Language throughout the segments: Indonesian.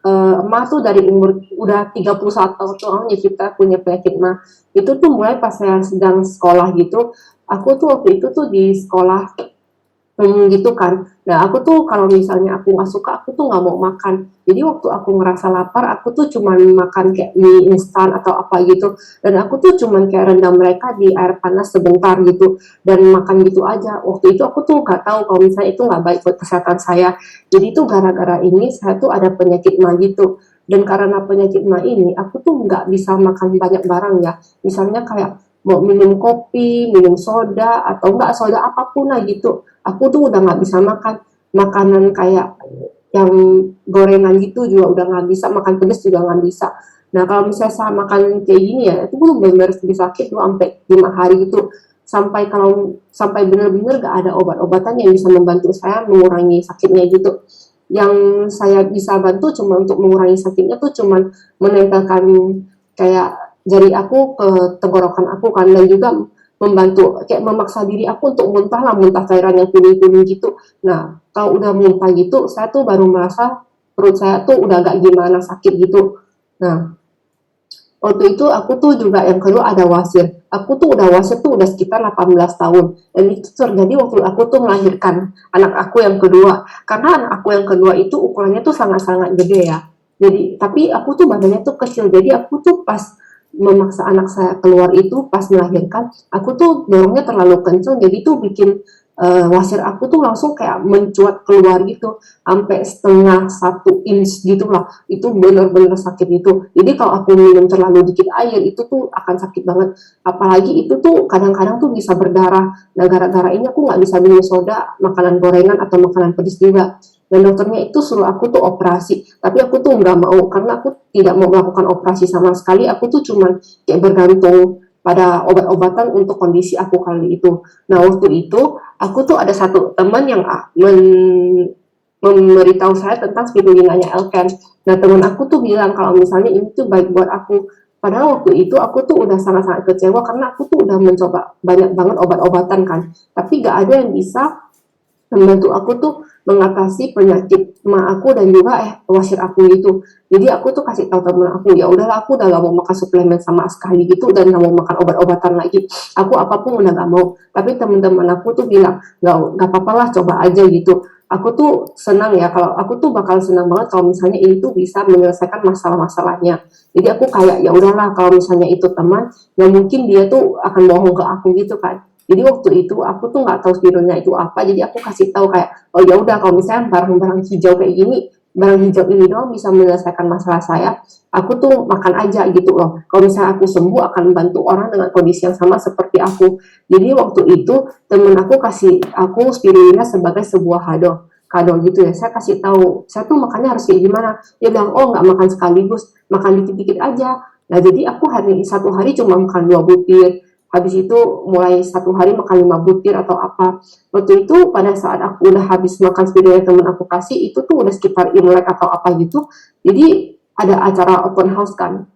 emak tuh dari umur udah 31 tahun ya kita punya penyakit mah. Itu tuh mulai pas saya sedang sekolah gitu, aku tuh waktu itu tuh di sekolah gitu kan. Nah, aku tuh kalau misalnya aku nggak suka, aku tuh nggak mau makan. Jadi waktu aku ngerasa lapar, aku tuh cuman makan kayak mie instan atau apa gitu. Dan aku tuh cuman kayak rendam mereka di air panas sebentar gitu. Dan makan gitu aja. Waktu itu aku tuh nggak tahu kalau misalnya itu nggak baik buat kesehatan saya. Jadi tuh gara-gara ini saya tuh ada penyakit mah gitu. Dan karena penyakit mah ini, aku tuh nggak bisa makan banyak barang ya. Misalnya kayak mau minum kopi, minum soda, atau enggak soda apapun lah gitu aku tuh udah nggak bisa makan makanan kayak yang gorengan gitu juga udah nggak bisa makan pedas juga nggak bisa. Nah kalau misalnya saya makan kayak gini ya itu tuh benar-benar sakit tuh sampai 5 hari gitu sampai benar-benar gak ada obat-obatan yang bisa membantu saya mengurangi sakitnya gitu. Yang saya bisa bantu cuma untuk mengurangi sakitnya tuh cuma menempelkan kayak jari aku ke tenggorokan aku kan dan juga membantu kayak memaksa diri aku untuk muntah lah muntah cairan yang kuning-kuning gitu. Nah kalau udah muntah gitu saya tuh baru merasa perut saya tuh udah agak gimana sakit gitu. Nah waktu itu aku tuh juga yang kedua ada wasir. Aku tuh udah wasir tuh udah sekitar 18 tahun. Dan itu terjadi waktu aku tuh melahirkan anak aku yang kedua. Karena anak aku yang kedua itu ukurannya tuh sangat-sangat gede ya. Jadi, tapi aku tuh badannya tuh kecil. Jadi aku tuh pas memaksa anak saya keluar itu pas melahirkan, aku tuh dorongnya terlalu kencang. Jadi tuh bikin wasir aku tuh langsung kayak mencuat keluar gitu sampai setengah 1 inch gitu lah itu benar-benar sakit itu. Jadi kalau aku minum terlalu dikit air itu tuh akan sakit banget. Apalagi itu tuh kadang-kadang tuh bisa berdarah. Nah gara-gara ini aku nggak bisa minum soda, makanan gorengan atau makanan pedas juga. Dan dokternya itu suruh aku tuh operasi. Tapi aku tuh nggak mau karena aku tidak mau melakukan operasi sama sekali. Aku tuh cuman kayak bergantung pada obat-obatan untuk kondisi aku kali itu. Nah waktu itu aku tuh ada satu teman yang memberitahu saya tentang spirulinanya Elken. Nah teman aku tuh bilang kalau misalnya ini tuh baik buat aku. Padahal waktu itu aku tuh udah sangat-sangat kecewa karena aku tuh udah mencoba banyak banget obat-obatan kan. Tapi gak ada yang bisa membantu aku tuh mengatasi penyakit ma aku dan juga wasir aku gitu. Jadi aku tuh kasih tahu temen aku ya udahlah aku udah gak mau makan suplemen sama sekali gitu dan gak mau makan obat-obatan lagi. Aku apapun udah gak mau. Tapi teman-teman aku tuh bilang gak apa-apa lah coba aja gitu. Aku tuh senang ya kalau aku tuh bakal senang banget kalau misalnya ini tuh bisa menyelesaikan masalah-masalahnya. Jadi aku kayak ya udahlah kalau misalnya itu teman, nggak mungkin dia tuh akan bohong ke aku gitu kan. Jadi waktu itu aku tuh nggak tahu spidolnya itu apa, jadi aku kasih tahu kayak oh ya udah kalau misalnya barang-barang hijau kayak gini, barang hijau ini doang bisa menyelesaikan masalah saya, aku tuh makan aja gitu loh. Kalau misalnya aku sembuh akan bantu orang dengan kondisi yang sama seperti aku. Jadi waktu itu temen aku kasih aku spirulina sebagai sebuah kado gitu ya. Saya kasih tahu, saya tuh makannya harus kayak gimana. Dia bilang, oh nggak makan sekaligus, makan dikit-dikit aja. Nah jadi aku satu hari cuma makan 2 butir. Habis itu mulai satu hari makan 5 butir atau apa. Waktu itu pada saat aku udah habis makan spidolnya temen aku kasih, itu tuh udah sekitar Imlek atau apa gitu. Jadi ada acara open house kan.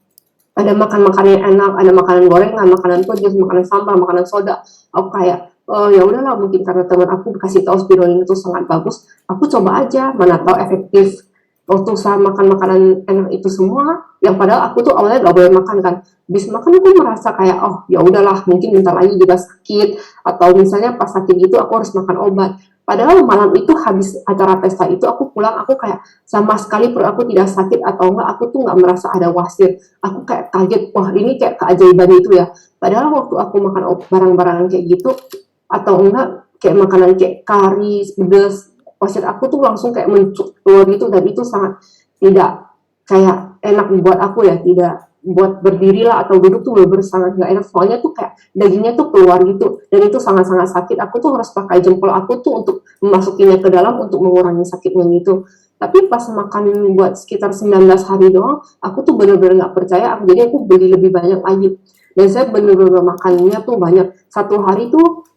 Ada makan-makan yang enak, ada makanan gorengan, makanan pedas, makanan sampah, makanan soda. Aku kayak, oh ya udahlah mungkin karena teman aku kasih tahu spirulina itu sangat bagus, aku coba aja, mana tahu efektif. Waktu saya makan makanan enak itu semua, yang padahal aku tuh awalnya gak boleh makan kan. Habis makan aku merasa kayak, oh ya udahlah, mungkin bentar lagi juga sakit, atau misalnya pas sakit gitu aku harus makan obat. Padahal malam itu habis acara pesta itu aku pulang, aku kayak sama sekali perut aku tidak sakit atau enggak, aku tuh nggak merasa ada wasir. Aku kayak kaget, wah ini kayak keajaiban itu ya. Padahal waktu aku makan barang-barang kayak gitu, atau enggak kayak makanan kayak kari, pedas, wasir aku tuh langsung kayak mencuat keluar gitu dan itu sangat tidak kayak enak buat aku ya, tidak buat berdiri lah atau duduk tuh bener sangat gak enak soalnya tuh kayak dagingnya tuh keluar gitu dan itu sangat-sangat sakit. Aku tuh harus pakai jempol aku tuh untuk memasukinya ke dalam untuk mengurangi sakitnya gitu. Tapi pas makan buat sekitar 19 hari doang, aku tuh bener-bener gak percaya, jadi aku beli lebih banyak lagi. Dan saya bener-bener makannya tuh banyak. Satu hari tuh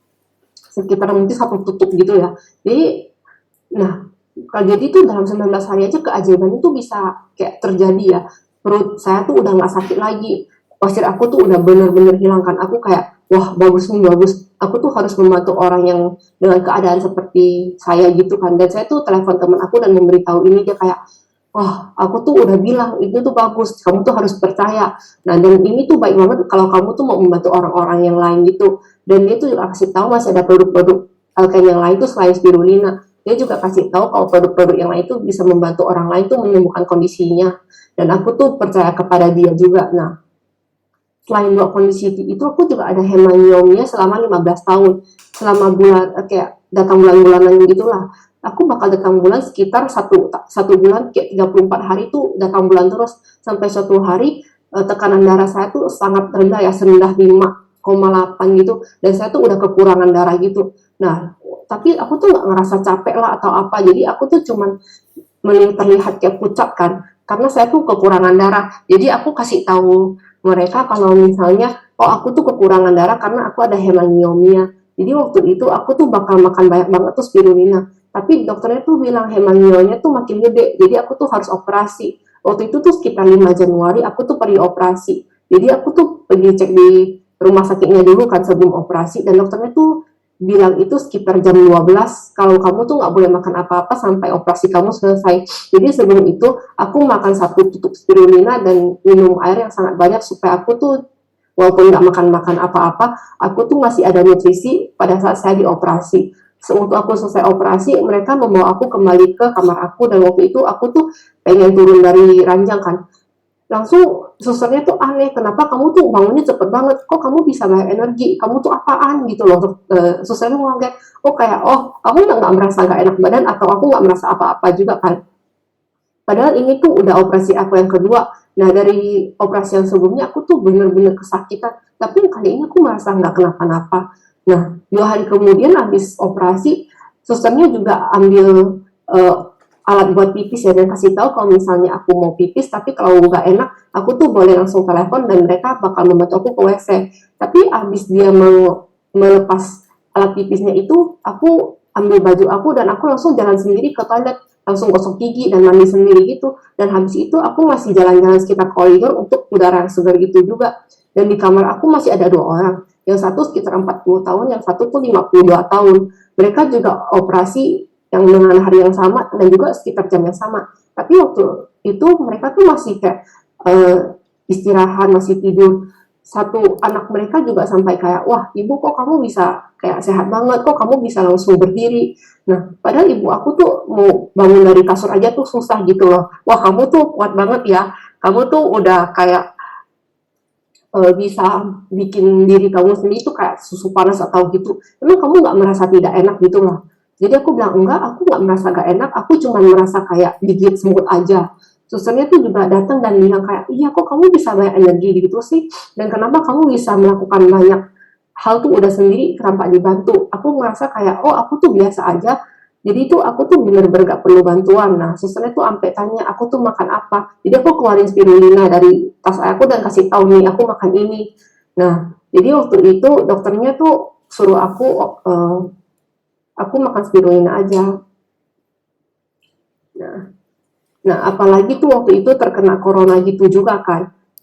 sekitar mungkin 1 tutup gitu ya. Jadi, nah, kalau jadi tuh dalam 19 hari aja keajaiban itu bisa kayak terjadi ya. Perut saya tuh udah nggak sakit lagi. Postur aku tuh udah bener-bener hilangkan. Aku kayak, wah bagus nih bagus. Aku tuh harus membantu orang yang dengan keadaan seperti saya gitu kan. Dan saya tuh telepon teman aku dan memberitahu ini dia kayak, wah aku tuh udah bilang itu tuh bagus, kamu tuh harus percaya. Nah dan ini tuh baik banget kalau kamu tuh mau membantu orang-orang yang lain gitu. Dan dia tuh juga kasih tahu masih ada produk-produk alkain yang lain tuh selain spirulina. Dia juga kasih tahu kalau produk-produk yang lain tuh bisa membantu orang lain tuh menyembuhkan kondisinya. Dan aku tuh percaya kepada dia juga. Nah selain dua kondisi itu aku juga ada hemaniomia selama 15 tahun. Selama bulan kayak datang bulan-bulanan gitulah. Aku bakal datang bulan sekitar satu bulan kayak 34 hari tuh datang bulan terus sampai suatu hari tekanan darah saya tuh sangat rendah ya, serendah 5,8 gitu, dan saya tuh udah kekurangan darah gitu. Nah, tapi aku tuh nggak ngerasa capek lah atau apa, jadi aku tuh cuman terlihat kayak pucat kan, karena saya tuh kekurangan darah. Jadi aku kasih tahu mereka kalau misalnya, oh aku tuh kekurangan darah karena aku ada hemaniomia. Jadi waktu itu aku tuh bakal makan banyak banget tuh spirulina. Tapi dokternya tuh bilang hemaniomia tuh makin gede, jadi aku tuh harus operasi. Waktu itu tuh sekitar 5 Januari aku tuh pergi operasi. Jadi aku tuh pergi cek di rumah sakitnya dulu kan sebelum operasi, dan dokternya tuh bilang itu sekitar jam 12 kalau kamu tuh nggak boleh makan apa-apa sampai operasi kamu selesai. Jadi sebelum itu aku makan satu tutup spirulina dan minum air yang sangat banyak supaya aku tuh walaupun nggak makan-makan apa-apa, aku tuh masih ada nutrisi pada saat saya dioperasi. Untuk aku selesai operasi, mereka membawa aku kembali ke kamar aku, dan waktu itu aku tuh pengen turun dari ranjang kan. Langsung susternya tuh aneh, kenapa kamu tuh bangunnya cepet banget, kok kamu bisa banyak energi, kamu tuh apaan gitu loh. Susternya ngomong kayak, oh kayak, oh aku nggak merasa nggak enak badan atau aku nggak merasa apa-apa juga kan. Padahal ini tuh udah operasi aku yang kedua. Nah dari operasi yang sebelumnya aku tuh bener-bener kesakitan, tapi kali ini aku merasa nggak kenapa-napa. Nah 2 hari kemudian habis operasi, susternya juga ambil alat buat pipis ya, dan kasih tahu kalau misalnya aku mau pipis, tapi kalau nggak enak, aku tuh boleh langsung telepon dan mereka bakal membantu aku ke WC. Tapi abis dia mau melepas alat pipisnya itu, aku ambil baju aku dan aku langsung jalan sendiri ke toilet, langsung gosok gigi dan mandi sendiri gitu. Dan habis itu aku masih jalan-jalan sekitar koridor untuk udara yang segar gitu juga. Dan di kamar aku masih ada 2 orang. Yang satu sekitar 40 tahun, yang satu tuh 52 tahun. Mereka juga operasi yang dengan hari yang sama dan juga sekitar jam yang sama. Tapi waktu itu mereka tuh masih kayak istirahat, masih tidur. Satu anak mereka juga sampai kayak, wah ibu kok kamu bisa kayak sehat banget, kok kamu bisa langsung berdiri. Nah, padahal ibu aku tuh mau bangun dari kasur aja tuh susah gitu loh. Wah kamu tuh kuat banget ya, kamu tuh udah kayak bisa bikin diri kamu sendiri tuh kayak susu panas atau gitu. Emang kamu nggak merasa tidak enak gitu loh. Jadi aku bilang enggak, aku nggak merasa nggak enak, aku cuma merasa kayak digigit semut aja. Susternya tuh juga datang dan bilang kayak, iya kok kamu bisa banyak energi gitu sih, dan kenapa kamu bisa melakukan banyak hal tuh udah sendiri tanpa dibantu. Aku merasa kayak, oh aku tuh biasa aja, jadi itu aku tuh bener-bener gak perlu bantuan. Nah, susternya tuh sampai tanya aku tuh makan apa. Jadi aku keluarin spirulina dari tas aku dan kasih tahu nih aku makan ini. Nah, jadi waktu itu dokternya tuh suruh aku makan spirulina aja. Nah, nah apalagi tuh waktu itu terkena corona gitu juga kan.